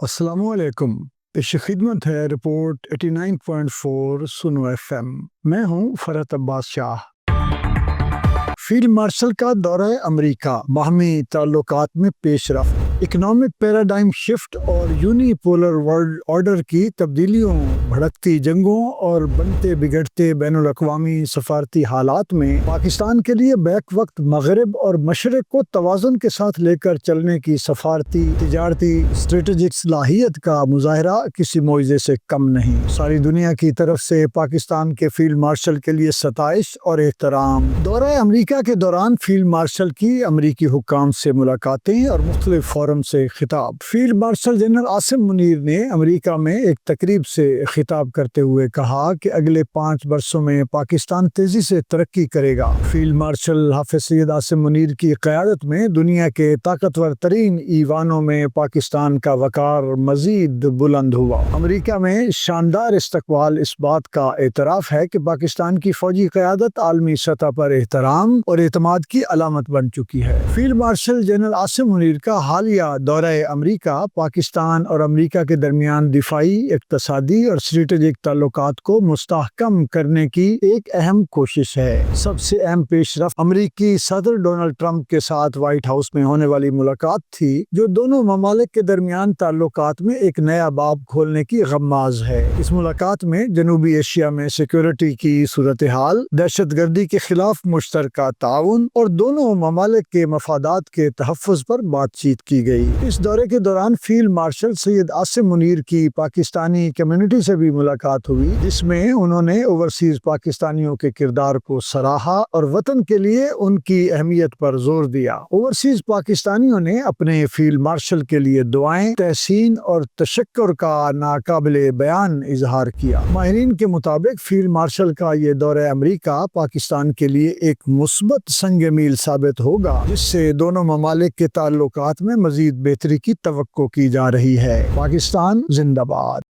السلام علیکم۔ پیش خدمت ہے رپورٹ 89.4 سنو ایف ایم۔ میں ہوں فرحت عباس شاہ۔ فیلڈ مارشل کا دورہ امریکہ، باہمی تعلقات میں پیش رفت، اکنامک پیراڈائم شفٹ اور یونی پولر ورلڈ آرڈر کی تبدیلیوں، بھڑکتی جنگوں اور بنتے بگڑتے بین الاقوامی سفارتی حالات میں پاکستان کے لیے بیک وقت مغرب اور مشرق کو توازن کے ساتھ لے کر چلنے کی سفارتی، تجارتی، اسٹریٹجک صلاحیت کا مظاہرہ کسی معجزے سے کم نہیں۔ ساری دنیا کی طرف سے پاکستان کے فیلڈ مارشل کے لیے ستائش اور احترام۔ دورہ امریکہ کے دوران فیلڈ مارشل کی امریکی حکام سے ملاقاتیں اور مختلف فورم سے خطاب۔ Field marshal general Asim Munir نے امریکہ میں ایک تقریب سے خطاب کرتے ہوئے کہا کہ اگلے 5 برسوں میں پاکستان تیزی سے ترقی کرے گا۔ فیلڈ مارشل حافظ سید عاصم منیر کی قیادت میں دنیا کے طاقتور ترین ایوانوں میں پاکستان کا وقار مزید بلند ہوا۔ امریکہ میں شاندار استقبال اس بات کا اعتراف ہے کہ پاکستان کی فوجی قیادت عالمی سطح پر احترام اور اعتماد کی علامت بن چکی ہے۔ Field marshal general Asim Munir کا حالیہ دورہ امریکہ پاکستان اور امریکہ کے درمیان دفاعی، اقتصادی اور اسٹریٹجک تعلقات کو مستحکم کرنے کی ایک اہم کوشش ہے۔ سب سے اہم پیش رفت امریکی صدر ڈونلڈ ٹرمپ کے ساتھ وائٹ ہاؤس میں ہونے والی ملاقات تھی، جو دونوں ممالک کے درمیان تعلقات میں ایک نیا باب کھولنے کی غماز ہے۔ اس ملاقات میں جنوبی ایشیا میں سیکورٹی کی صورتحال، دہشت گردی کے خلاف مشترکہ تعاون اور دونوں ممالک کے مفادات کے تحفظ پر بات چیت کی گئی۔ اس دورے کے دوران فیلڈ مارشل سید عاصم منیر کی پاکستانی کمیونٹی سے بھی ملاقات ہوئی، جس میں انہوں نے اوورسیز پاکستانیوں کے کردار کو سراہا اور وطن کے لیے ان کی اہمیت پر زور دیا۔ اوورسیز پاکستانیوں نے اپنے فیلڈ مارشل کے لیے دعائیں، تحسین اور تشکر کا ناقابل بیان اظہار کیا۔ ماہرین کے مطابق فیلڈ مارشل کا یہ دورہ امریکہ پاکستان کے لیے ایک مثبت سنگ میل ثابت ہوگا، جس سے دونوں ممالک کے تعلقات میں مزید بہتری کی توقع کی جا رہی ہے۔ پاکستان زندہ باد۔